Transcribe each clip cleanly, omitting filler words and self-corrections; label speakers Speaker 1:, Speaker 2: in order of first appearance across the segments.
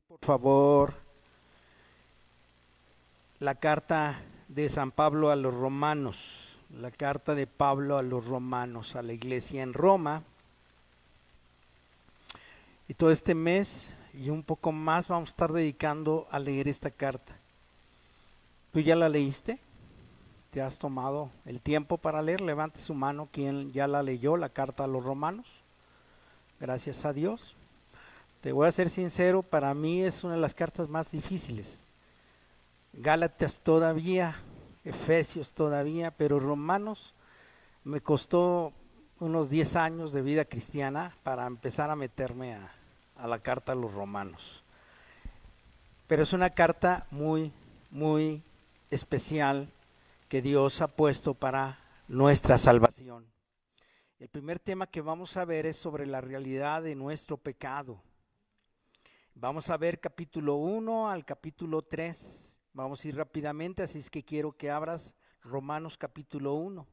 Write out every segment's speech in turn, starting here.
Speaker 1: por favor, la carta de San Pablo a los romanos, la carta de Pablo a los romanos, a la iglesia en Roma. Y todo este mes y un poco más vamos a estar dedicando a leer esta carta. ¿Tú ya la leíste? ¿Te has tomado el tiempo para leer? Levante su mano quien ya la leyó, la carta a los romanos. Gracias a Dios. Te voy a ser sincero, para mí es una de las cartas más difíciles. Gálatas todavía, Efesios todavía, pero Romanos me costó unos 10 años de vida cristiana para empezar a meterme a la carta a los romanos. Pero es una carta muy especial que Dios ha puesto para nuestra salvación. El primer tema que vamos a ver es sobre la realidad de nuestro pecado. Vamos a ver capítulo 1 al capítulo 3. Vamos a ir rápidamente, así es que quiero que abras Romanos capítulo 1.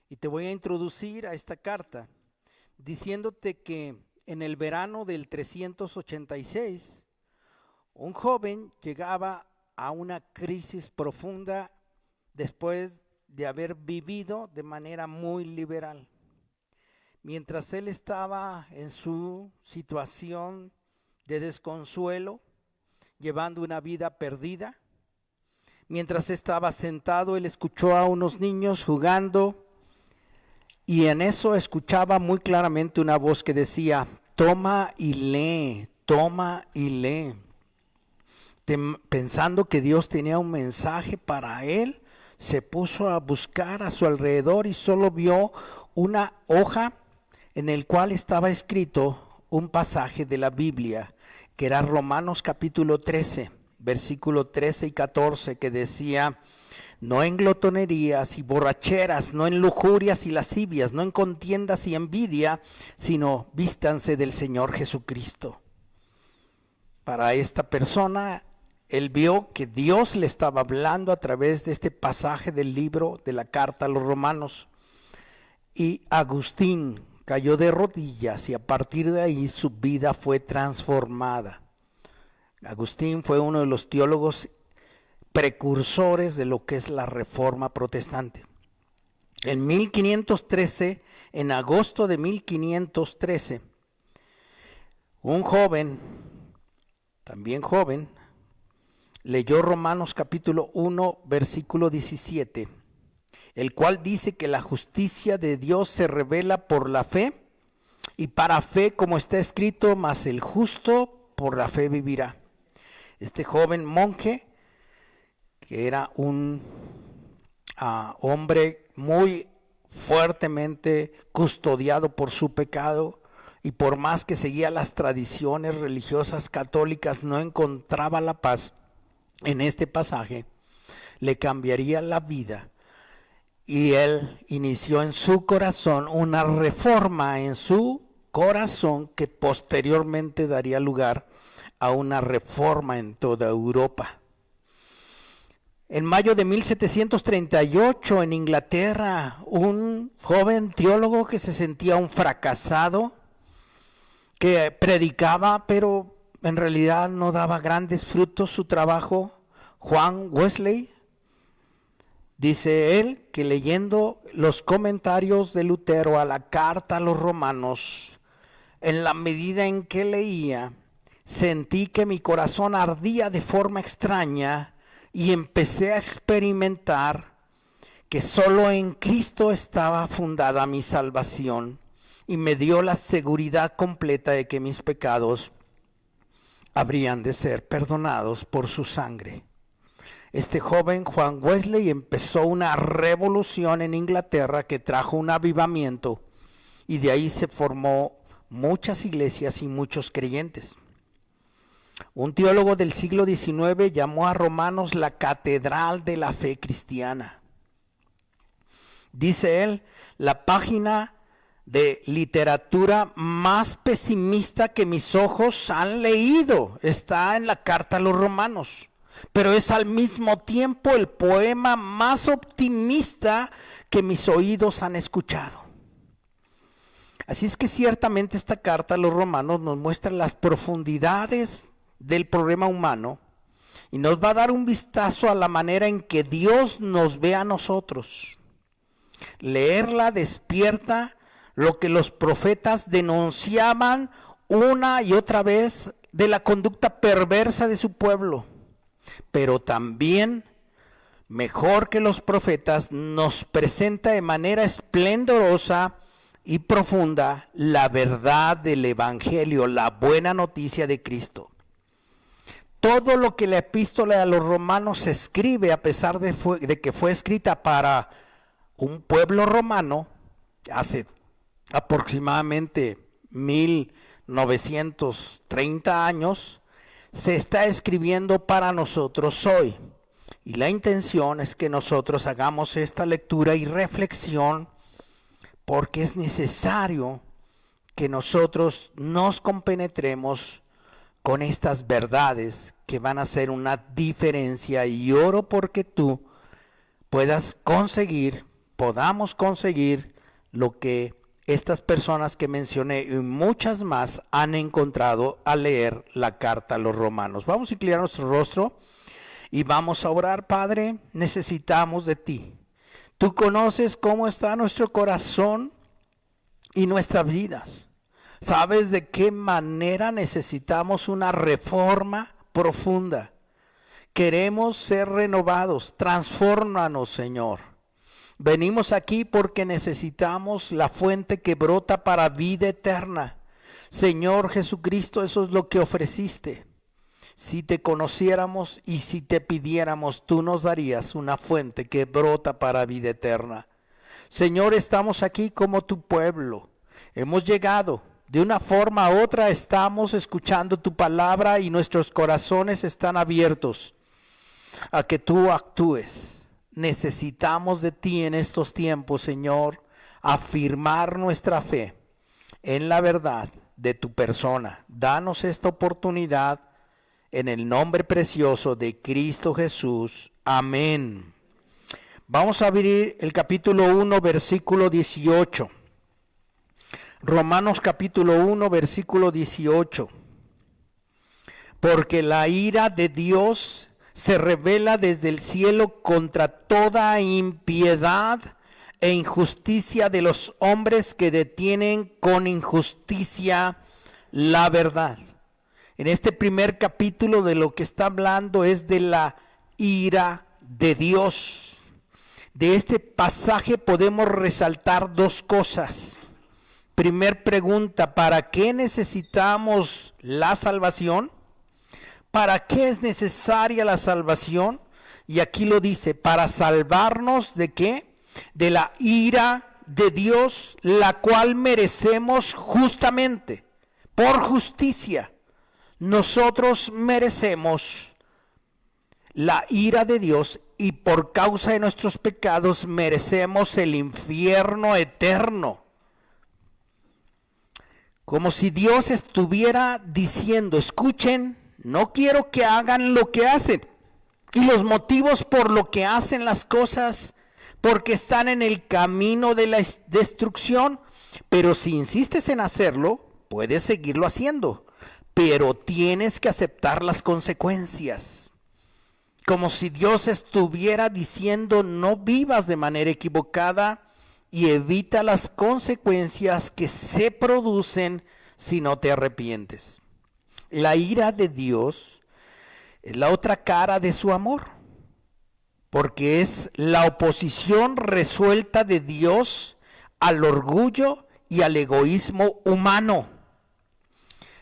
Speaker 1: Y te voy a introducir a esta carta diciéndote que en el verano del 386, un joven llegaba a una crisis profunda después de haber vivido de manera muy liberal. Mientras él estaba en su situación de desconsuelo, llevando una vida perdida, mientras estaba sentado, él escuchó a unos niños jugando y en eso escuchaba muy claramente una voz que decía: toma y lee, toma y lee. Pensando que Dios tenía un mensaje para él, se puso a buscar a su alrededor y solo vio una hoja en el cual estaba escrito un pasaje de la Biblia, que era Romanos capítulo 13, versículo 13 y 14, que decía: no en glotonerías y borracheras, no en lujurias y lascivias, no en contiendas y envidia, sino vístanse del Señor Jesucristo. Para esta persona, él vio que Dios le estaba hablando a través de este pasaje del libro de la carta a los romanos. Y Agustín cayó de rodillas y a partir de ahí su vida fue transformada. Agustín fue uno de los teólogos precursores de lo que es la Reforma Protestante. En 1513, en agosto de 1513, un joven, también joven, leyó Romanos capítulo 1, versículo 17, el cual dice que la justicia de Dios se revela por la fe, y para fe, como está escrito, mas el justo por la fe vivirá. Este joven monje, que era un hombre muy fuertemente custodiado por su pecado, y por más que seguía las tradiciones religiosas católicas, no encontraba la paz. En este pasaje le cambiaría la vida y él inició en su corazón una reforma en su corazón que posteriormente daría lugar a una reforma en toda Europa. En mayo de 1738 en Inglaterra, un joven teólogo que se sentía un fracasado, que predicaba pero en realidad no daba grandes frutos su trabajo, Juan Wesley, dice él que leyendo los comentarios de Lutero a la carta a los romanos, en la medida en que leía, sentí que mi corazón ardía de forma extraña y empecé a experimentar que solo en Cristo estaba fundada mi salvación y me dio la seguridad completa de que mis pecados habrían de ser perdonados por su sangre. Este joven Juan Wesley empezó una revolución en Inglaterra que trajo un avivamiento y de ahí se formó muchas iglesias y muchos creyentes. Un teólogo del siglo XIX llamó a Romanos la catedral de la fe cristiana. Dice él, la página de literatura más pesimista que mis ojos han leído está en la carta a los romanos, pero es al mismo tiempo el poema más optimista que mis oídos han escuchado. Así es que ciertamente esta carta a los romanos nos muestra las profundidades del problema humano y nos va a dar un vistazo a la manera en que Dios nos ve a nosotros. Leerla despierta lo que los profetas denunciaban una y otra vez de la conducta perversa de su pueblo, pero también, mejor que los profetas, nos presenta de manera esplendorosa y profunda la verdad del Evangelio, la buena noticia de Cristo. Todo lo que la epístola a los romanos se escribe, a pesar de que fue escrita para un pueblo romano, hace aproximadamente 1930 años, se está escribiendo para nosotros hoy. Y la intención es que nosotros hagamos esta lectura y reflexión, porque es necesario que nosotros nos compenetremos con estas verdades que van a hacer una diferencia, y oro porque tú podamos conseguir lo que estas personas que mencioné y muchas más han encontrado al leer la carta a los romanos. Vamos a inclinar nuestro rostro y vamos a orar. Padre, necesitamos de ti. Tú conoces cómo está nuestro corazón y nuestras vidas. Sabes de qué manera necesitamos una reforma profunda. Queremos ser renovados. Transfórmanos, Señor. Venimos aquí porque necesitamos la fuente que brota para vida eterna. Señor Jesucristo, eso es lo que ofreciste. Si te conociéramos y si te pidiéramos, tú nos darías una fuente que brota para vida eterna. Señor, estamos aquí como tu pueblo. Hemos llegado. De una forma u otra estamos escuchando tu palabra y nuestros corazones están abiertos a que tú actúes. Necesitamos de ti en estos tiempos, Señor, afirmar nuestra fe en la verdad de tu persona. Danos esta oportunidad en el nombre precioso de Cristo Jesús. Amén. Vamos a abrir el capítulo 1, versículo 18. Romanos capítulo 1, versículo 18. Porque la ira de Dios se revela desde el cielo contra toda impiedad e injusticia de los hombres que detienen con injusticia la verdad. En este primer capítulo de lo que está hablando es de la ira de Dios. De este pasaje podemos resaltar dos cosas. Primer pregunta, ¿para qué necesitamos la salvación? ¿Para qué es necesaria la salvación? Y aquí lo dice, para salvarnos ¿de qué? De la ira de Dios, la cual merecemos justamente, por justicia. Nosotros merecemos la ira de Dios y por causa de nuestros pecados merecemos el infierno eterno. Como si Dios estuviera diciendo, escuchen, no quiero que hagan lo que hacen. Y los motivos por lo que hacen las cosas, porque están en el camino de la destrucción. Pero si insistes en hacerlo, puedes seguirlo haciendo. Pero tienes que aceptar las consecuencias. Como si Dios estuviera diciendo, no vivas de manera equivocada y evita las consecuencias que se producen si no te arrepientes. La ira de Dios es la otra cara de su amor, porque es la oposición resuelta de Dios al orgullo y al egoísmo humano.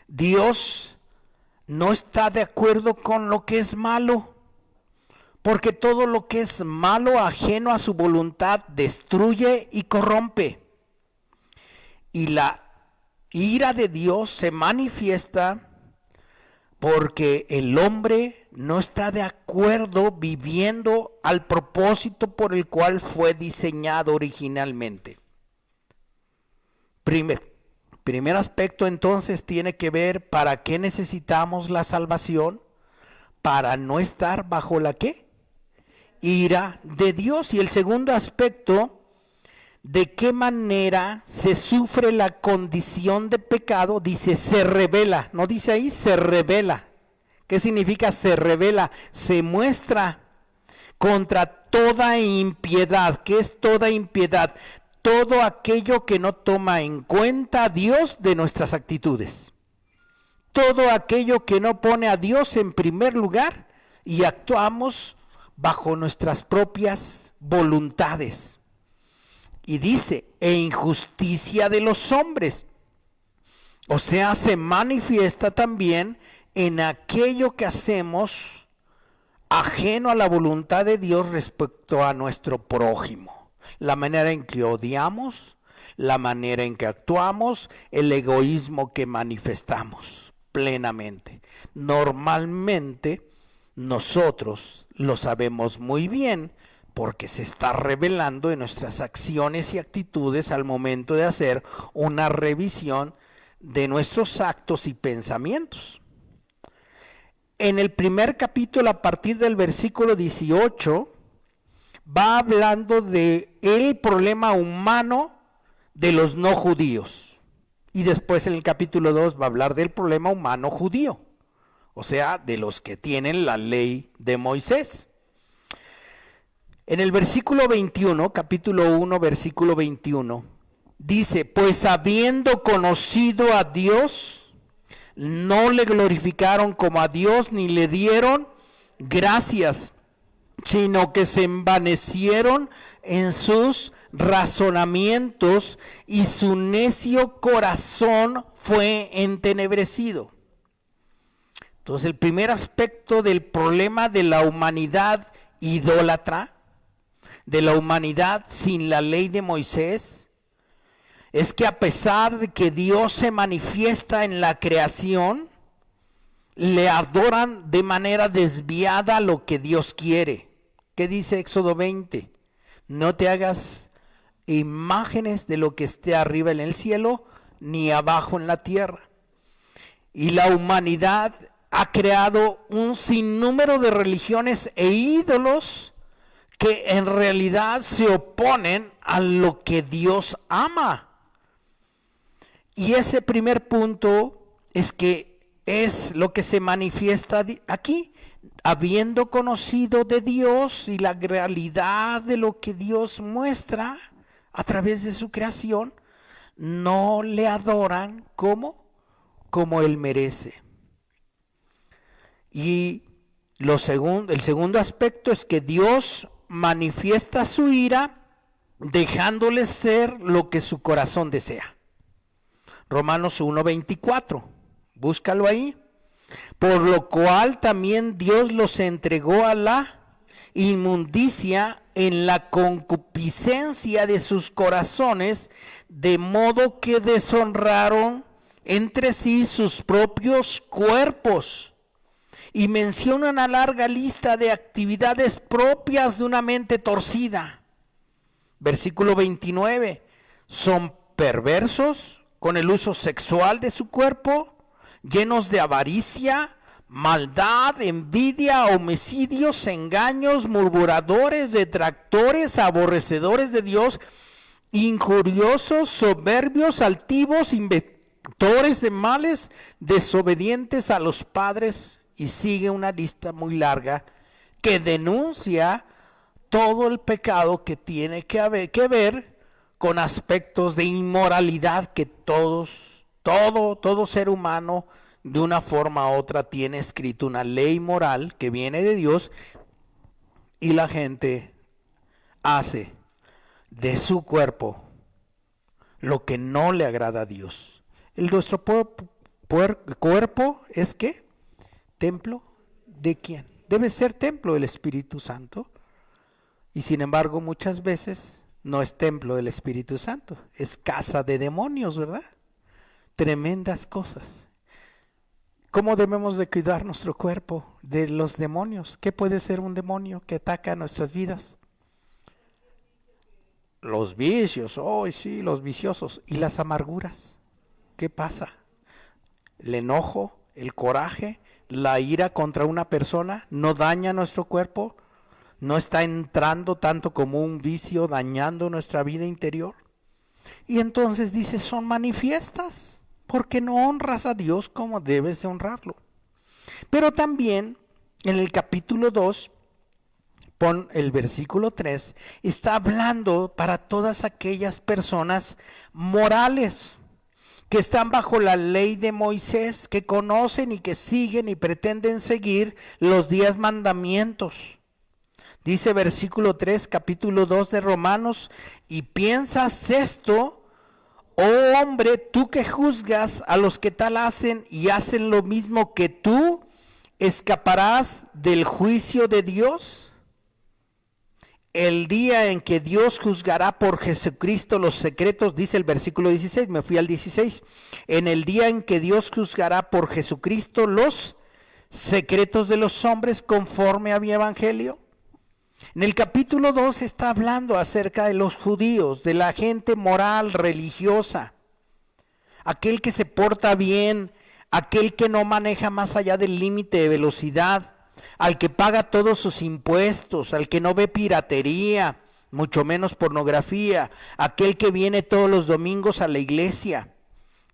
Speaker 1: Dios no está de acuerdo con lo que es malo, porque todo lo que es malo ajeno a su voluntad destruye y corrompe. Y la ira de Dios se manifiesta porque el hombre no está de acuerdo viviendo al propósito por el cual fue diseñado originalmente. Primer aspecto entonces tiene que ver para qué necesitamos la salvación, para no estar bajo la ¿qué? Ira de Dios. Y el segundo aspecto, ¿de qué manera se sufre la condición de pecado? Dice, se revela, no dice ahí, se revela. ¿Qué significa se revela? Se muestra contra toda impiedad. ¿Qué es toda impiedad? Todo aquello que no toma en cuenta a Dios de nuestras actitudes. Todo aquello que no pone a Dios en primer lugar y actuamos bajo nuestras propias voluntades. Y dice, e injusticia de los hombres. O sea, se manifiesta también en aquello que hacemos ajeno a la voluntad de Dios respecto a nuestro prójimo. La manera en que odiamos, la manera en que actuamos, el egoísmo que manifestamos plenamente. Normalmente nosotros lo sabemos muy bien porque se está revelando en nuestras acciones y actitudes al momento de hacer una revisión de nuestros actos y pensamientos. En el primer capítulo, a partir del versículo 18, va hablando de el problema humano de los no judíos. Y después en el capítulo 2 va a hablar del problema humano judío, o sea, de los que tienen la ley de Moisés. En el versículo 21, capítulo 1, versículo 21, dice, pues habiendo conocido a Dios, no le glorificaron como a Dios ni le dieron gracias, sino que se envanecieron en sus razonamientos y su necio corazón fue entenebrecido. Entonces, el primer aspecto del problema de la humanidad idólatra, de la humanidad sin la ley de Moisés, es que a pesar de que Dios se manifiesta en la creación, le adoran de manera desviada lo que Dios quiere. ¿Qué dice Éxodo 20? No te hagas imágenes de lo que esté arriba en el cielo, ni abajo en la tierra. Y la humanidad ha creado un sinnúmero de religiones e ídolos que en realidad se oponen a lo que Dios ama. Y ese primer punto es que es lo que se manifiesta aquí, habiendo conocido de Dios y la realidad de lo que Dios muestra a través de su creación, no le adoran como Él merece. Y el segundo aspecto es que Dios manifiesta su ira dejándole ser lo que su corazón desea. Romanos 1:24, búscalo ahí. Por lo cual también Dios los entregó a la inmundicia en la concupiscencia de sus corazones, de modo que deshonraron entre sí sus propios cuerpos. Y menciona una larga lista de actividades propias de una mente torcida. Versículo 29, son perversos con el uso sexual de su cuerpo, llenos de avaricia, maldad, envidia, homicidios, engaños, murmuradores, detractores, aborrecedores de Dios, injuriosos, soberbios, altivos, inventores de males, desobedientes a los padres. Y sigue una lista muy larga que denuncia todo el pecado que tiene que ver con aspectos de inmoralidad que todo ser humano de una forma u otra tiene escrito una ley moral que viene de Dios y la gente hace de su cuerpo lo que no le agrada a Dios. Nuestro cuerpo es ¿qué? ¿Templo de quién? Debe ser templo del Espíritu Santo. Y sin embargo, muchas veces no es templo del Espíritu Santo, es casa de demonios, ¿verdad? Tremendas cosas. ¿Cómo debemos de cuidar nuestro cuerpo de los demonios? ¿Qué puede ser un demonio que ataca nuestras vidas? Los vicios, sí, los viciosos. ¿Y las amarguras? ¿Qué pasa? El enojo, el coraje, la ira contra una persona no daña nuestro cuerpo, no está entrando tanto como un vicio dañando nuestra vida interior. Y entonces dice, son manifiestas, porque no honras a Dios como debes de honrarlo. Pero también en el capítulo 2, pon el versículo 3, está hablando para todas aquellas personas morales que están bajo la ley de Moisés, que conocen y que siguen y pretenden seguir los 10 mandamientos. Dice versículo 3, capítulo 2 de Romanos: y piensas esto, oh hombre, tú que juzgas a los que tal hacen y hacen lo mismo que tú, ¿escaparás del juicio de Dios? El día en que Dios juzgará por Jesucristo los secretos, dice el versículo 16, me fui al 16, en el día en que Dios juzgará por Jesucristo los secretos de los hombres conforme a mi evangelio. En el capítulo 2 está hablando acerca de los judíos, de la gente moral, religiosa, aquel que se porta bien, aquel que no maneja más allá del límite de velocidad, al que paga todos sus impuestos, al que no ve piratería, mucho menos pornografía, aquel que viene todos los domingos a la iglesia.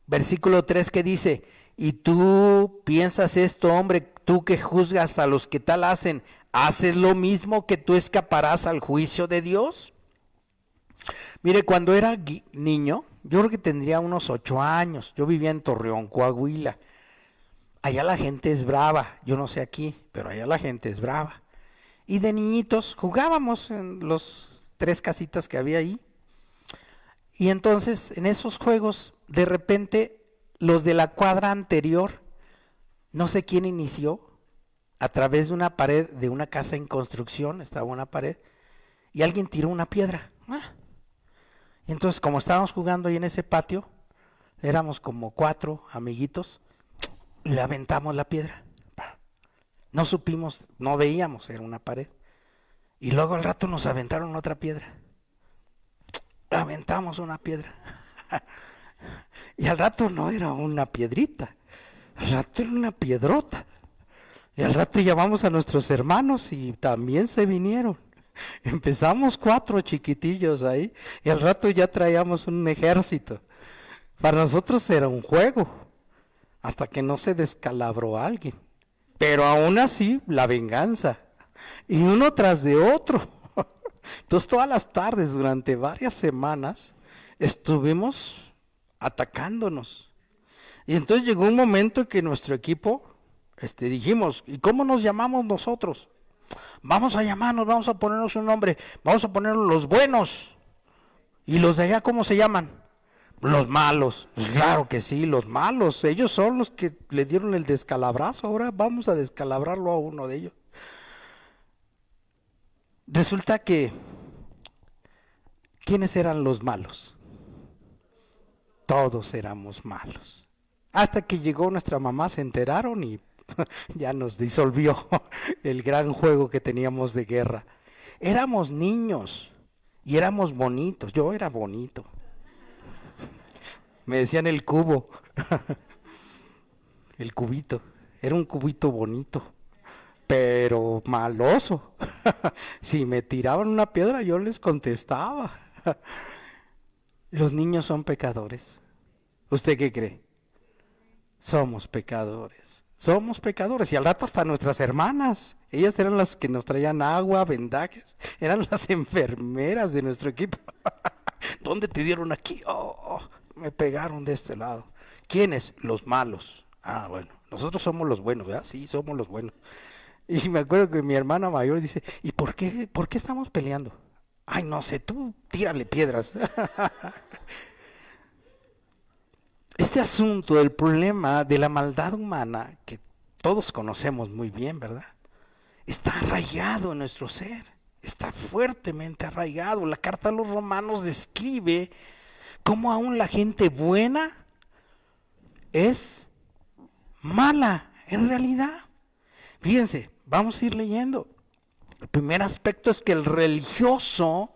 Speaker 1: Versículo 3 que dice: y tú piensas esto, hombre, tú que juzgas a los que tal hacen, ¿haces lo mismo que tú escaparás al juicio de Dios? Mire, cuando era niño, yo creo que tendría unos 8 años, yo vivía en Torreón, Coahuila. Allá la gente es brava, yo no sé aquí, pero allá la gente es brava. Y de niñitos jugábamos en los 3 casitas que había ahí. Y entonces en esos juegos, de repente, los de la cuadra anterior, no sé quién inició, a través de una pared de una casa en construcción, estaba una pared, y alguien tiró una piedra. Y entonces, como estábamos jugando ahí en ese patio, éramos como 4 amiguitos, le aventamos la piedra. No supimos, no veíamos, era una pared. Y luego al rato nos aventaron otra piedra. Aventamos una piedra. Y al rato no era una piedrita, al rato era una piedrota. Y al rato llamamos a nuestros hermanos y también se vinieron. Empezamos 4 chiquitillos ahí y al rato ya traíamos un ejército. Para nosotros era un juego, hasta que no se descalabró alguien. Pero aún así, la venganza. Y uno tras de otro. Entonces todas las tardes, durante varias semanas, estuvimos atacándonos. Y entonces llegó un momento que nuestro equipo, dijimos: ¿y cómo nos llamamos nosotros? Vamos a llamarnos, vamos a ponernos un nombre, vamos a ponernos los buenos. ¿Y los de allá cómo se llaman? Los malos. Pues claro que sí, los malos. Ellos son los que le dieron el descalabrazo. Ahora vamos a descalabrarlo a uno de ellos. Resulta que, ¿quiénes eran los malos? Todos éramos malos. Hasta que llegó nuestra mamá, se enteraron y ya nos disolvió el gran juego que teníamos de guerra. Éramos niños y éramos bonitos. Yo era bonito. Me decían el cubo, el cubito. Era un cubito bonito, pero maloso. Si me tiraban una piedra, yo les contestaba. Los niños son pecadores. ¿Usted qué cree? Somos pecadores. Somos pecadores. Y al rato hasta nuestras hermanas. Ellas eran las que nos traían agua, vendajes. Eran las enfermeras de nuestro equipo. ¿Dónde te dieron aquí? Me pegaron de este lado. ¿Quiénes? Los malos. Bueno, nosotros somos los buenos, ¿verdad? Sí, somos los buenos. Y me acuerdo que mi hermana mayor dice: ¿y por qué estamos peleando? Ay, no sé, tú tírale piedras. Este asunto del problema de la maldad humana, que todos conocemos muy bien, ¿verdad? Está arraigado en nuestro ser, está fuertemente arraigado. La carta a los Romanos describe cómo aún la gente buena es mala en realidad. Fíjense, vamos a ir leyendo. El primer aspecto es que el religioso,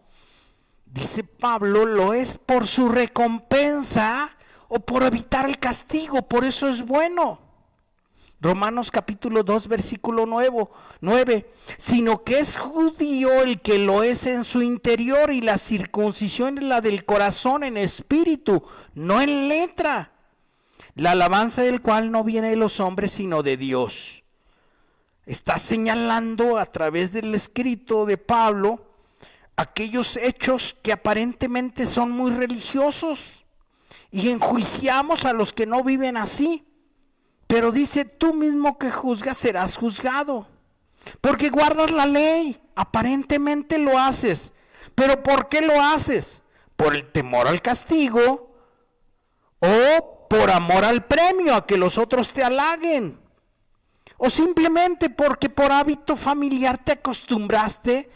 Speaker 1: dice Pablo, lo es por su recompensa o por evitar el castigo, por eso es bueno. Romanos capítulo 2, versículo 9, sino que es judío el que lo es en su interior, y la circuncisión es la del corazón en espíritu, no en letra, la alabanza del cual no viene de los hombres sino de Dios. está señalando a través del escrito de Pablo aquellos hechos que aparentemente son muy religiosos y enjuiciamos a los que no viven así. Pero dice, tú mismo que juzgas serás juzgado, porque guardas la ley, aparentemente lo haces. ¿Pero por qué lo haces? ¿Por el temor al castigo o por amor al premio, a que los otros te halaguen? ¿O simplemente porque por hábito familiar te acostumbraste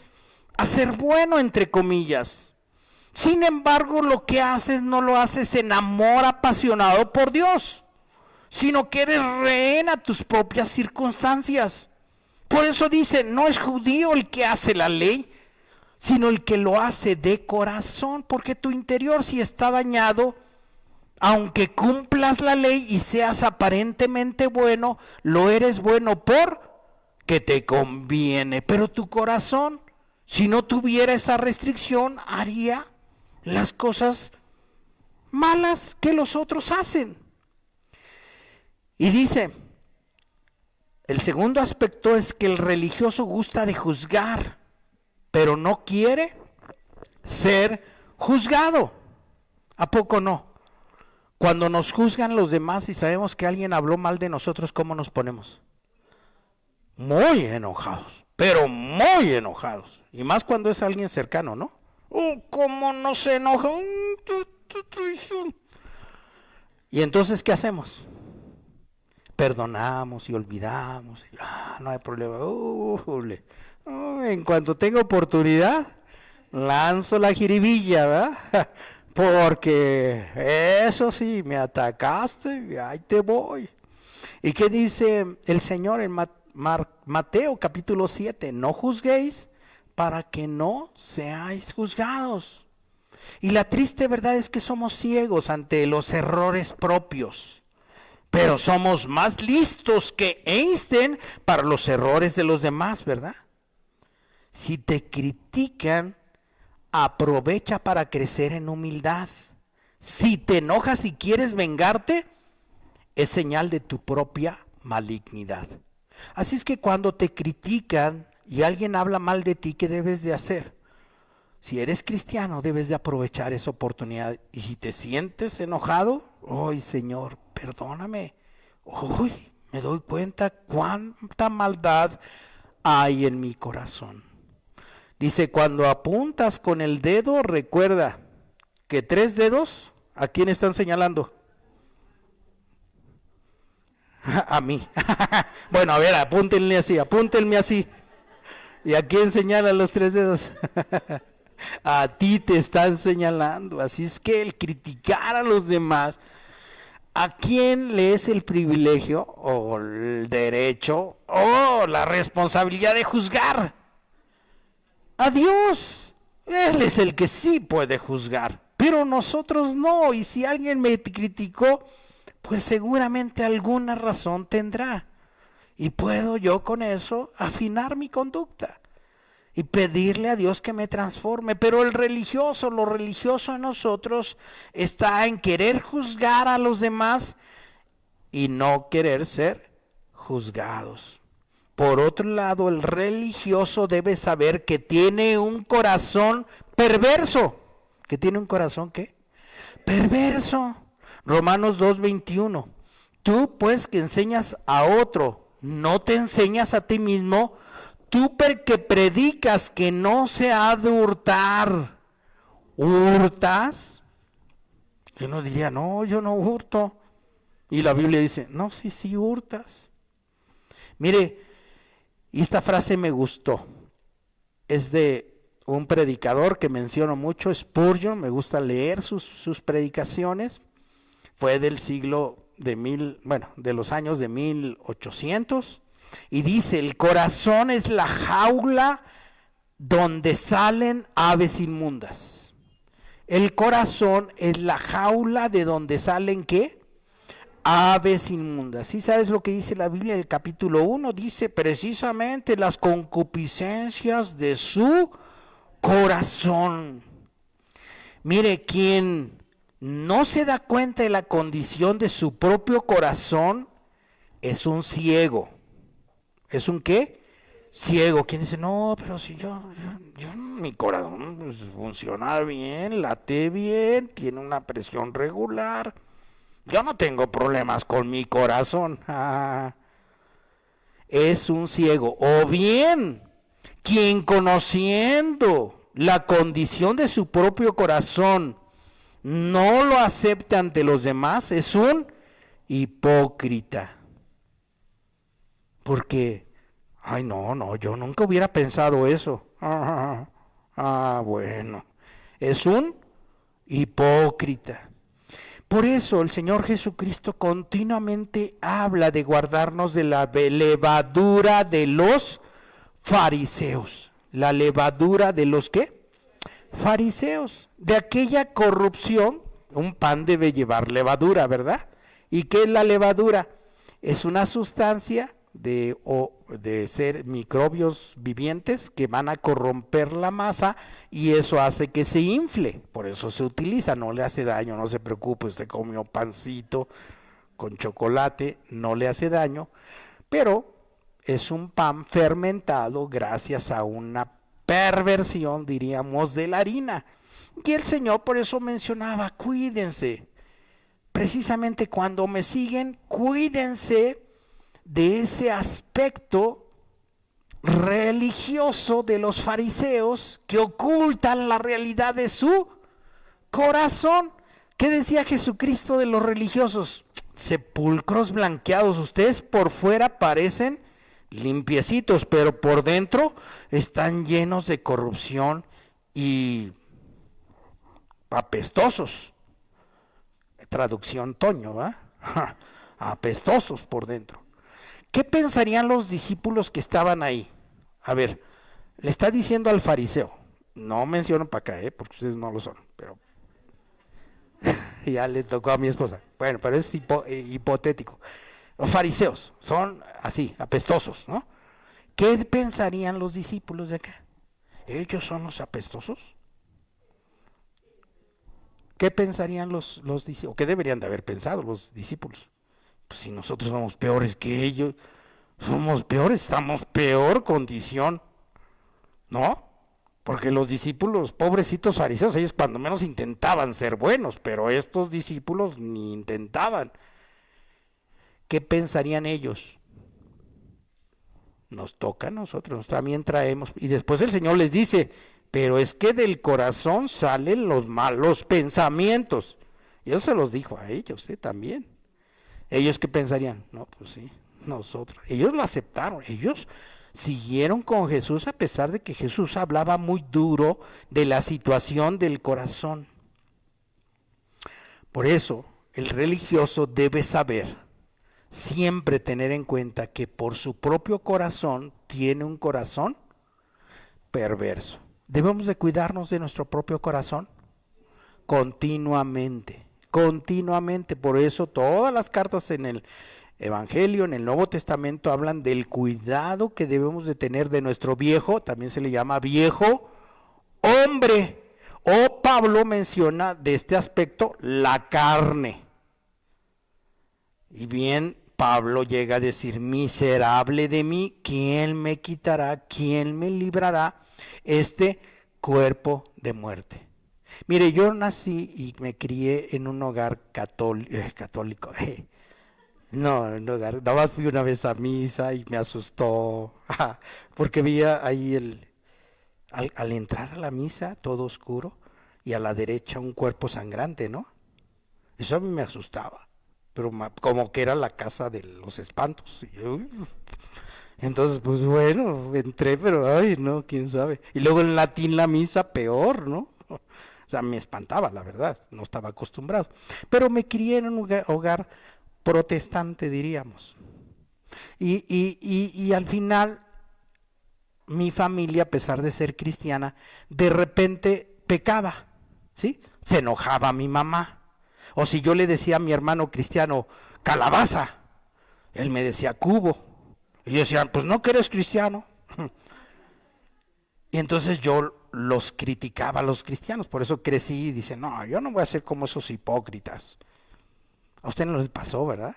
Speaker 1: a ser bueno, entre comillas? Sin embargo, lo que haces no lo haces en amor apasionado por Dios, sino que eres rehén a tus propias circunstancias. Por eso dice, no es judío el que hace la ley, sino el que lo hace de corazón, porque tu interior si está dañado, aunque cumplas la ley y seas aparentemente bueno, lo eres bueno porque te conviene, pero tu corazón, si no tuviera esa restricción, haría las cosas malas que los otros hacen. Y dice, el segundo aspecto es que el religioso gusta de juzgar, pero no quiere ser juzgado. ¿A poco no? Cuando nos juzgan los demás y sabemos que alguien habló mal de nosotros, ¿cómo nos ponemos? Muy enojados, pero muy enojados. Y más cuando es alguien cercano, ¿no? ¿Cómo no se enoja? Y entonces, ¿qué hacemos? Perdonamos y olvidamos. No hay problema. En cuanto tenga oportunidad, lanzo la jiribilla, ¿verdad? Porque eso sí, me atacaste y ahí te voy. ¿Y qué dice el Señor en Mateo capítulo 7? No juzguéis para que no seáis juzgados. Y la triste verdad es que somos ciegos ante los errores propios, pero somos más listos que Einstein para los errores de los demás, ¿verdad? Si te critican, aprovecha para crecer en humildad. Si te enojas y quieres vengarte, es señal de tu propia malignidad. Así es que cuando te critican y alguien habla mal de ti, ¿qué debes de hacer? Si eres cristiano, debes de aprovechar esa oportunidad. Y si te sientes enojado, ¡ay, Señor, perdóname! ¡Uy! Me doy cuenta cuánta maldad hay en mi corazón. Dice, cuando apuntas con el dedo, recuerda que 3 dedos, ¿a quién están señalando? A mí. Bueno, a ver, apúntenme así. ¿Y a quién señalan los 3 dedos? A ti te están señalando. Así es que el criticar a los demás, ¿a quién le es el privilegio o el derecho o la responsabilidad de juzgar? A Dios. Él es el que sí puede juzgar, pero nosotros no. Y si alguien me criticó, pues seguramente alguna razón tendrá. Y puedo yo con eso afinar mi conducta y pedirle a Dios que me transforme. Pero lo religioso en nosotros está en querer juzgar a los demás y no querer ser juzgados. Por otro lado, el religioso debe saber que tiene un corazón perverso. ¿Que tiene un corazón qué? Perverso. Romanos 2:21. Tú pues que enseñas a otro, no te enseñas a ti mismo. Tú que predicas que no se ha de hurtar, ¿hurtas? Y uno diría, no, yo no hurto. Y la Biblia dice, no, sí hurtas. Mire, y esta frase me gustó. Es de un predicador que menciono mucho, Spurgeon. Me gusta leer sus predicaciones. Fue del siglo de los años de 1800. Y dice, el corazón es la jaula donde salen aves inmundas. El corazón es la jaula de donde salen ¿qué? Aves inmundas. ¿Sí sabes lo que dice la Biblia? El capítulo 1 dice precisamente las concupiscencias de su corazón. Mire, quien no se da cuenta de la condición de su propio corazón es un ciego. ¿Es un qué? Ciego. ¿Quién dice, no, pero si mi corazón pues, funciona bien, late bien, tiene una presión regular. Yo no tengo problemas con mi corazón. Es un ciego. O bien, quien conociendo la condición de su propio corazón no lo acepta ante los demás, es un hipócrita. Porque, ay no, yo nunca hubiera pensado eso. Bueno, es un hipócrita. Por eso el Señor Jesucristo continuamente habla de guardarnos de la levadura de los fariseos. ¿La levadura de los qué? Fariseos. De aquella corrupción, un pan debe llevar levadura, ¿verdad? ¿Y qué es la levadura? Es una sustancia de ser microbios vivientes que van a corromper la masa y eso hace que se infle. Por eso se utiliza, no le hace daño, no se preocupe, usted comió pancito con chocolate, no le hace daño, pero es un pan fermentado gracias a una perversión, diríamos, de la harina. Y el Señor por eso mencionaba, cuídense. Precisamente cuando me siguen, cuídense de ese aspecto religioso de los fariseos que ocultan la realidad de su corazón. ¿Qué decía Jesucristo de los religiosos? Sepulcros blanqueados, ustedes por fuera parecen limpiecitos, pero por dentro están llenos de corrupción y apestosos. Traducción Toño, ¿va? Apestosos por dentro. ¿Qué pensarían los discípulos que estaban ahí? A ver, le está diciendo al fariseo, no menciono para acá, porque ustedes no lo son, pero ya le tocó a mi esposa. Bueno, pero es hipotético. Los fariseos son así, apestosos, ¿no? ¿Qué pensarían los discípulos de acá? ¿Ellos son los apestosos? ¿Qué pensarían los discípulos? ¿Qué deberían de haber pensado los discípulos? Pues si nosotros somos peores que ellos, somos peores, estamos peor condición, ¿no? Porque los discípulos, pobrecitos fariseos, ellos cuando menos intentaban ser buenos, pero estos discípulos ni intentaban. ¿Qué pensarían ellos? Nos toca a nosotros, también traemos. Y después el Señor les dice, pero es que del corazón salen los malos pensamientos. Y eso se los dijo a ellos, también. ¿Ellos qué pensarían? No, pues sí, nosotros. Ellos lo aceptaron, ellos siguieron con Jesús a pesar de que Jesús hablaba muy duro de la situación del corazón. Por eso, el religioso debe saber, siempre tener en cuenta que por su propio corazón tiene un corazón perverso. Debemos de cuidarnos de nuestro propio corazón continuamente. Por eso todas las cartas en el Evangelio, en el Nuevo Testamento, hablan del cuidado que debemos de tener de nuestro viejo, también se le llama viejo hombre. O Pablo menciona de este aspecto la carne. Y bien, Pablo llega a decir, miserable de mí, ¿quién me quitará, quién me librará este cuerpo de muerte? Mire, yo nací y me crié en un hogar católico. No, en un hogar, nada más fui una vez a misa y me asustó, porque veía ahí al entrar a la misa todo oscuro y a la derecha un cuerpo sangrante, ¿no? Eso a mí me asustaba, pero como que era la casa de los espantos. Entonces, pues bueno, entré, pero ay, no, quién sabe. Y luego en latín la misa, peor, ¿no? O sea, me espantaba, la verdad, no estaba acostumbrado. Pero me crié en un hogar protestante, diríamos. Y al final, mi familia, a pesar de ser cristiana, de repente pecaba, ¿sí? Se enojaba mi mamá. O si yo le decía a mi hermano cristiano, calabaza, él me decía cubo. Y yo decía, pues no que eres cristiano. Y entonces yo los criticaba a los cristianos, por eso crecí y dice, no, yo no voy a ser como esos hipócritas. A usted no les pasó, ¿verdad?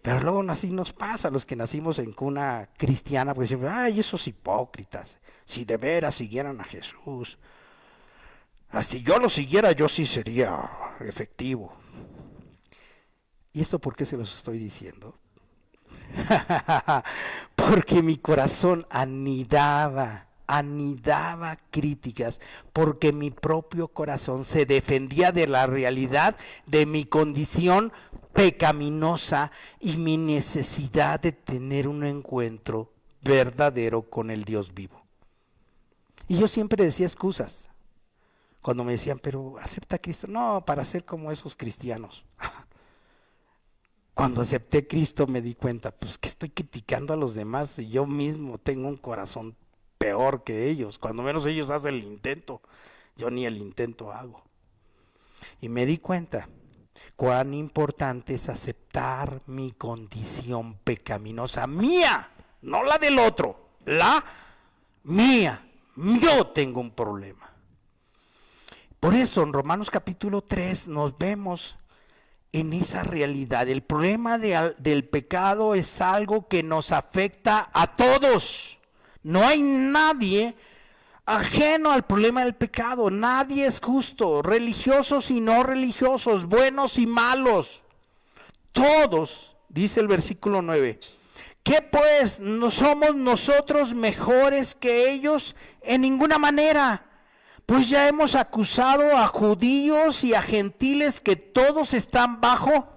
Speaker 1: Pero luego así nos pasa a los que nacimos en cuna cristiana, porque siempre, ay, esos hipócritas, si de veras siguieran a Jesús, si yo lo siguiera, yo sí sería efectivo. ¿Y esto por qué se los estoy diciendo? Porque mi corazón anidaba críticas, porque mi propio corazón se defendía de la realidad de mi condición pecaminosa y mi necesidad de tener un encuentro verdadero con el Dios vivo. Y yo siempre decía excusas. Cuando me decían, pero acepta a Cristo. No, para ser como esos cristianos. Cuando acepté a Cristo me di cuenta, pues que estoy criticando a los demás y yo mismo tengo un corazón peor que ellos. Cuando menos ellos hacen el intento, yo ni el intento hago. Y me di cuenta cuán importante es aceptar mi condición pecaminosa, mía, no la del otro, la mía. Yo tengo un problema. Por eso en Romanos capítulo 3 nos vemos en esa realidad. El problema del pecado es algo que nos afecta a todos. No hay nadie ajeno al problema del pecado. Nadie es justo, religiosos y no religiosos, buenos y malos. Todos, dice el versículo 9. ¿Qué pues? ¿No somos nosotros mejores que ellos? En ninguna manera. Pues ya hemos acusado a judíos y a gentiles que todos están bajo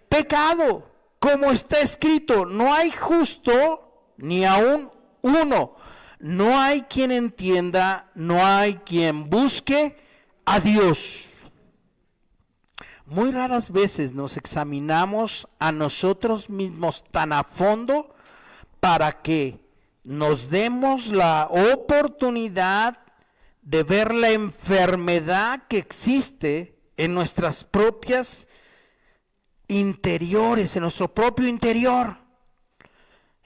Speaker 1: pecado. Como está escrito, no hay justo ni aún uno. No hay quien entienda, no hay quien busque a Dios. Muy raras veces nos examinamos a nosotros mismos tan a fondo para que nos demos la oportunidad de ver la enfermedad que existe en nuestras propias interiores, en nuestro propio interior.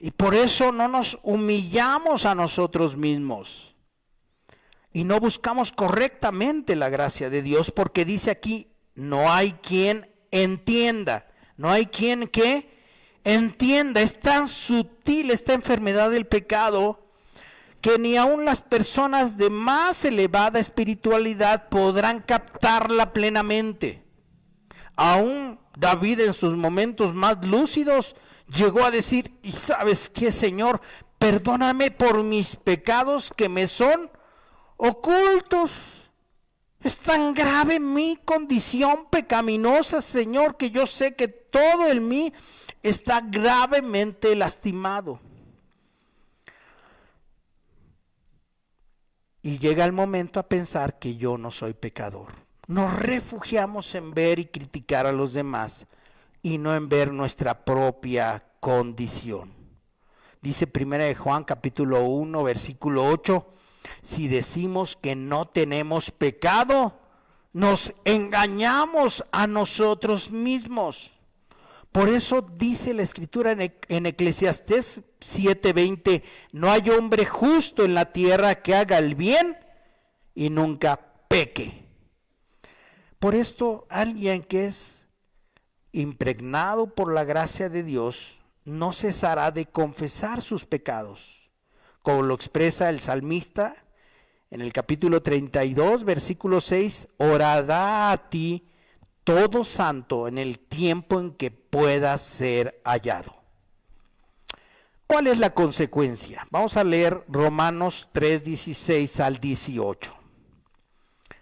Speaker 1: Y por eso no nos humillamos a nosotros mismos y no buscamos correctamente la gracia de Dios, porque dice aquí, no hay quien entienda, no hay quien que entienda. Es tan sutil esta enfermedad del pecado que ni aun las personas de más elevada espiritualidad podrán captarla plenamente. Aún David en sus momentos más lúcidos llegó a decir, ¿y sabes qué, Señor? Perdóname por mis pecados que me son ocultos. Es tan grave mi condición pecaminosa, Señor, que yo sé que todo en mí está gravemente lastimado. Y llega el momento a pensar que yo no soy pecador. Nos refugiamos en ver y criticar a los demás y no en ver nuestra propia condición. Dice 1 Juan capítulo 1 versículo 8, si decimos que no tenemos pecado, nos engañamos a nosotros mismos. Por eso dice la Escritura en Eclesiastés 7:20, no hay hombre justo en la tierra que haga el bien y nunca peque. Por esto, alguien que es impregnado por la gracia de Dios no cesará de confesar sus pecados, como lo expresa el salmista en el capítulo 32, versículo 6, orará a ti todo santo en el tiempo en que pueda ser hallado. ¿Cuál es la consecuencia? Vamos a leer Romanos 3, 16 al 18.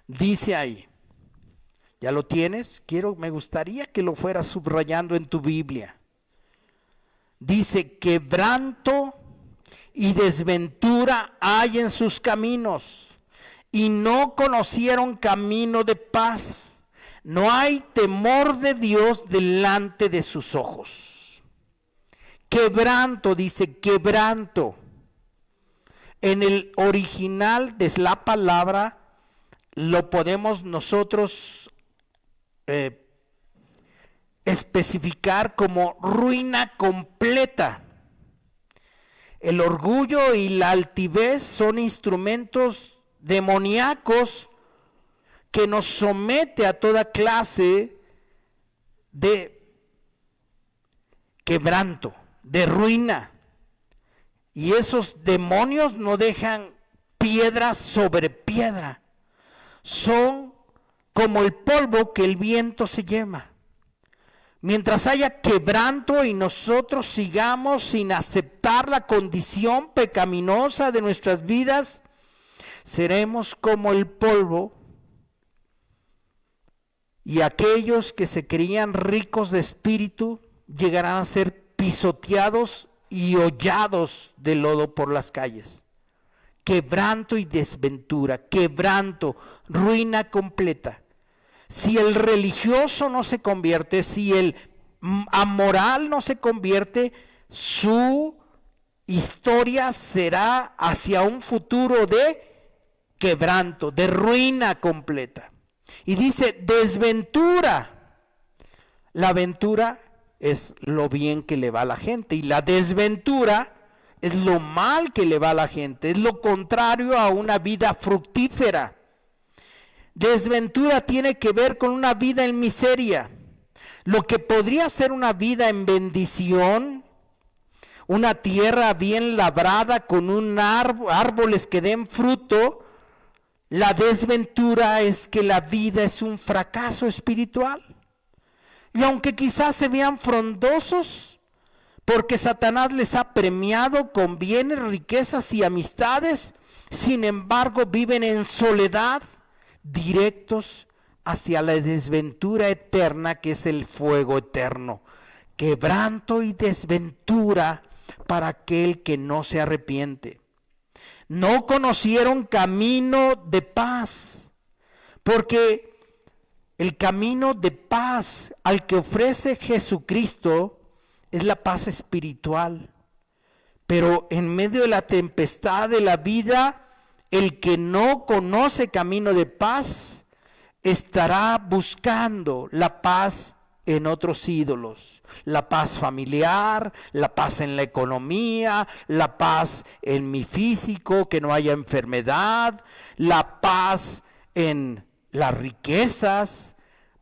Speaker 1: Dice ahí, ¿ya lo tienes? Me gustaría que lo fueras subrayando en tu Biblia. Dice, quebranto y desventura hay en sus caminos, y no conocieron camino de paz. No hay temor de Dios delante de sus ojos. Quebranto, dice, quebranto. En el original de la palabra lo podemos nosotros especificar como ruina completa. El orgullo y la altivez son instrumentos demoníacos que nos somete a toda clase de quebranto, de ruina. Y esos demonios no dejan piedra sobre piedra. Son como el polvo que el viento se lleva. Mientras haya quebranto y nosotros sigamos sin aceptar la condición pecaminosa de nuestras vidas, seremos como el polvo. Y aquellos que se creían ricos de espíritu llegarán a ser pisoteados y hollados de lodo por las calles. Quebranto y desventura, quebranto, ruina completa. Si el religioso no se convierte, si el amoral no se convierte, su historia será hacia un futuro de quebranto, de ruina completa. Y dice desventura. La ventura es lo bien que le va a la gente y la desventura es lo mal que le va a la gente, es lo contrario a una vida fructífera. Desventura tiene que ver con una vida en miseria. Lo que podría ser una vida en bendición, una tierra bien labrada con árboles que den fruto, la desventura es que la vida es un fracaso espiritual. Y aunque quizás se vean frondosos, porque Satanás les ha premiado con bienes, riquezas y amistades, sin embargo viven en soledad, directos hacia la desventura eterna que es el fuego eterno. Quebranto y desventura para aquel que no se arrepiente. No conocieron camino de paz, porque el camino de paz al que ofrece Jesucristo es la paz espiritual. Pero en medio de la tempestad de la vida, el que no conoce camino de paz estará buscando la paz en otros ídolos. La paz familiar, la paz en la economía, la paz en mi físico, que no haya enfermedad, la paz en las riquezas,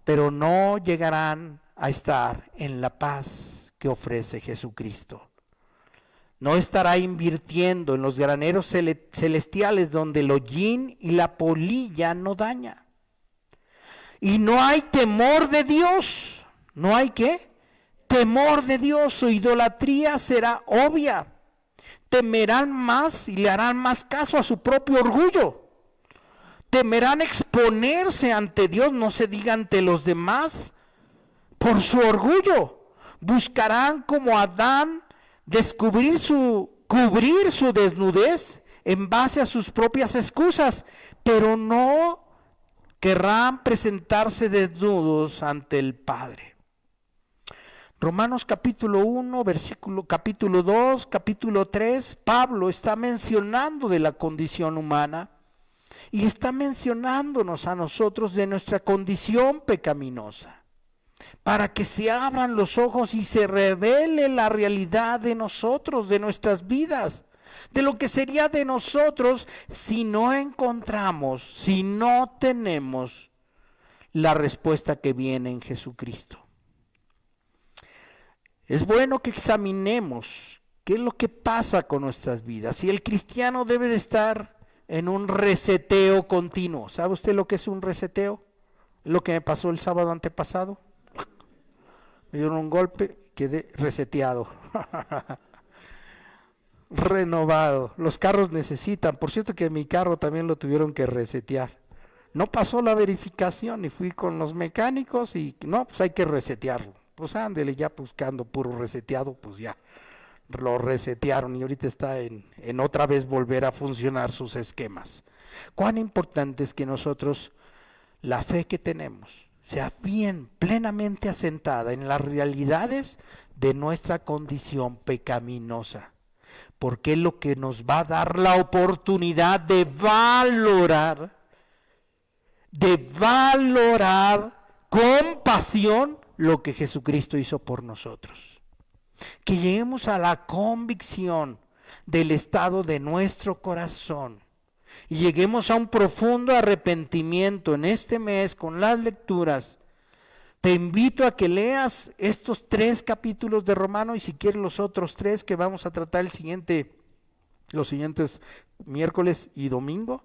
Speaker 1: pero no llegarán a estar en la paz que ofrece Jesucristo. No estará invirtiendo en los graneros celestiales donde el hollín y la polilla no daña. Y no hay temor de Dios. ¿No hay qué? Temor de Dios. Su idolatría será obvia. Temerán más y le harán más caso a su propio orgullo. Temerán exponerse ante Dios, no se diga ante los demás, por su orgullo. Buscarán como Adán cubrir su desnudez en base a sus propias excusas, pero no querrán presentarse desnudos ante el Padre. Romanos capítulo 1, capítulo 2, capítulo 3, Pablo está mencionando de la condición humana y está mencionándonos a nosotros de nuestra condición pecaminosa, para que se abran los ojos y se revele la realidad de nosotros, de nuestras vidas, de lo que sería de nosotros si no encontramos, si no tenemos la respuesta que viene en Jesucristo. Es bueno que examinemos qué es lo que pasa con nuestras vidas. Si el cristiano debe de estar en un reseteo continuo. ¿Sabe usted lo que es un reseteo? Lo que me pasó el sábado antepasado. Me dieron un golpe, quedé reseteado, renovado. Los carros necesitan, por cierto que mi carro también lo tuvieron que resetear. No pasó la verificación y fui con los mecánicos y no, pues hay que resetearlo. Pues ándele ya buscando puro reseteado, pues ya lo resetearon y ahorita está en otra vez volver a funcionar sus esquemas. Cuán importante es que nosotros, la fe que tenemos, sea bien plenamente asentada en las realidades de nuestra condición pecaminosa, porque es lo que nos va a dar la oportunidad de valorar con pasión lo que Jesucristo hizo por nosotros. Que lleguemos a la convicción del estado de nuestro corazón y lleguemos a un profundo arrepentimiento en este mes con las lecturas, Te invito a que leas estos 3 capítulos de Romanos y si quieres los otros 3 que vamos a tratar los siguientes miércoles y domingo,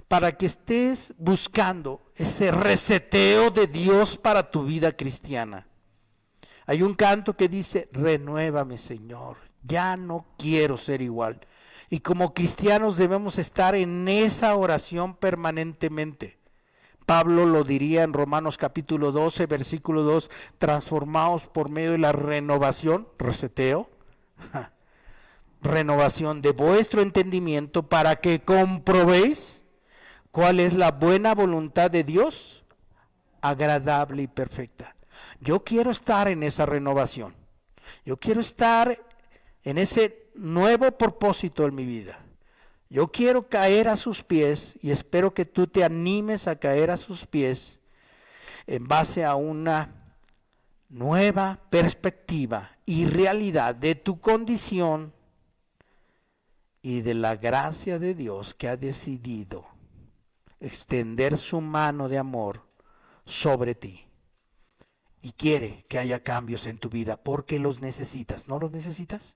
Speaker 1: para que estés buscando ese reseteo de Dios para tu vida cristiana. Hay un canto que dice: renuévame, Señor, ya no quiero ser igual. Y como cristianos debemos estar en esa oración permanentemente. Pablo lo diría en Romanos capítulo 12, versículo 2, transformados por medio de la renovación, reseteo, renovación de vuestro entendimiento, para que comprobéis cuál es la buena voluntad de Dios, agradable y perfecta. Yo quiero estar en esa renovación. Yo quiero estar en ese nuevo propósito en mi vida. Yo quiero caer a sus pies y espero que tú te animes a caer a sus pies en base a una nueva perspectiva y realidad de tu condición y de la gracia de Dios que ha decidido extender su mano de amor sobre ti. Y quiere que haya cambios en tu vida porque los necesitas. ¿No los necesitas?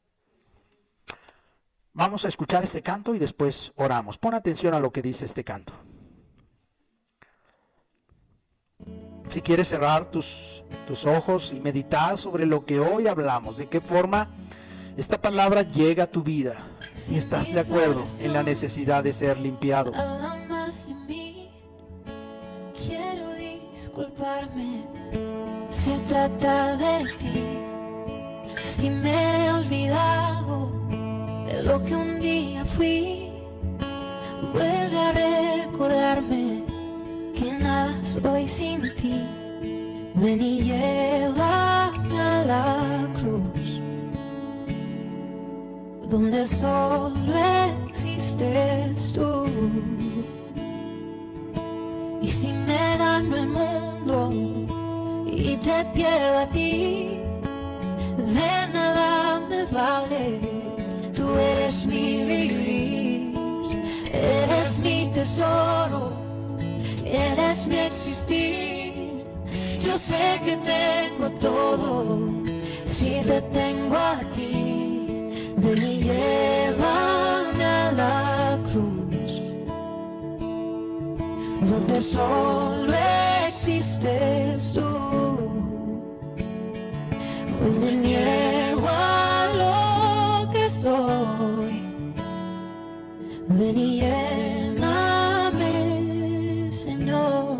Speaker 1: Vamos a escuchar este canto y después oramos. Pon atención a lo que dice este canto. Si quieres cerrar tus ojos y meditar sobre lo que hoy hablamos, de qué forma esta palabra llega a tu vida y estás de acuerdo en la necesidad de ser limpiado.
Speaker 2: Habla más de mí, quiero disculparme. Se trata de ti, si me he olvidado de lo que un día fui, vuelve a recordarme que nada soy sin ti. Ven y llévame a la cruz, donde solo existes tú. Y si me gano el mundo y te pierdo a ti, de nada me vale. Tú eres mi vivir, eres mi tesoro, eres mi existir. Yo sé que tengo todo si te tengo a ti. Ven y llévame a la cruz, donde solo existes tú. Hoy me niego a lo que soy. Ven y lléname, Señor.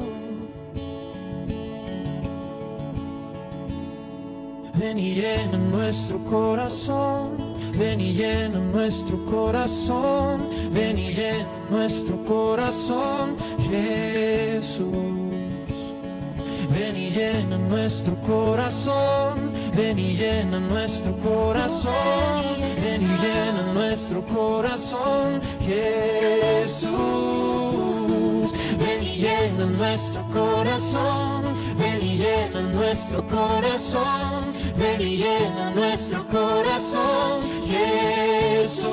Speaker 3: Ven y llena nuestro corazón, ven y llena nuestro corazón, ven y llena nuestro corazón, Jesús. Ven y llena nuestro corazón, ven y llena nuestro corazón, ven y llena nuestro corazón, Jesús. Ven y llena nuestro corazón, ven y llena nuestro corazón, ven y llena nuestro corazón, Jesús.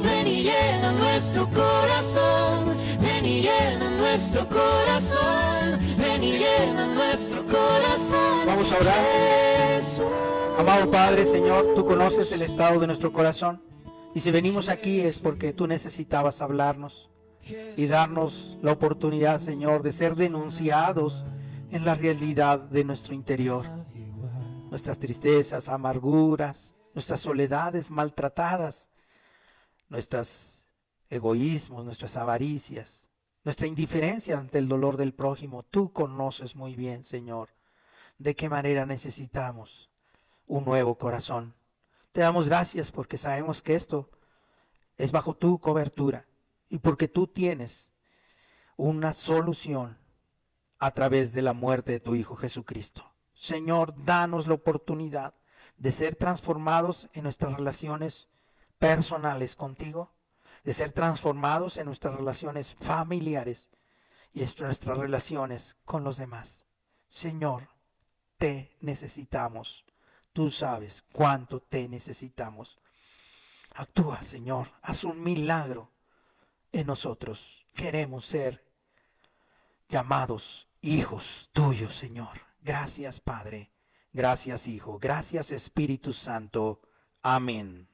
Speaker 3: Ven y llena nuestro corazón, ven y llena nuestro corazón, ven y llena nuestro corazón.
Speaker 1: Vamos a orar.
Speaker 3: Jesús.
Speaker 1: Amado Padre, Señor, tú conoces el estado de nuestro corazón. Y si venimos aquí es porque tú necesitabas hablarnos y darnos la oportunidad, Señor, de ser denunciados en la realidad de nuestro interior. Nuestras tristezas, amarguras, nuestras soledades maltratadas, nuestros egoísmos, nuestras avaricias, nuestra indiferencia ante el dolor del prójimo. Tú conoces muy bien, Señor, de qué manera necesitamos un nuevo corazón. Te damos gracias porque sabemos que esto es bajo tu cobertura y porque tú tienes una solución a través de la muerte de tu Hijo Jesucristo. Señor, danos la oportunidad de ser transformados en nuestras relaciones personales contigo, de ser transformados en nuestras relaciones familiares y en nuestras relaciones con los demás. Señor, te necesitamos. Tú sabes cuánto te necesitamos. Actúa, Señor, haz un milagro en nosotros. Queremos ser llamados hijos tuyos, Señor. Gracias, Padre. Gracias, Hijo. Gracias, Espíritu Santo. Amén.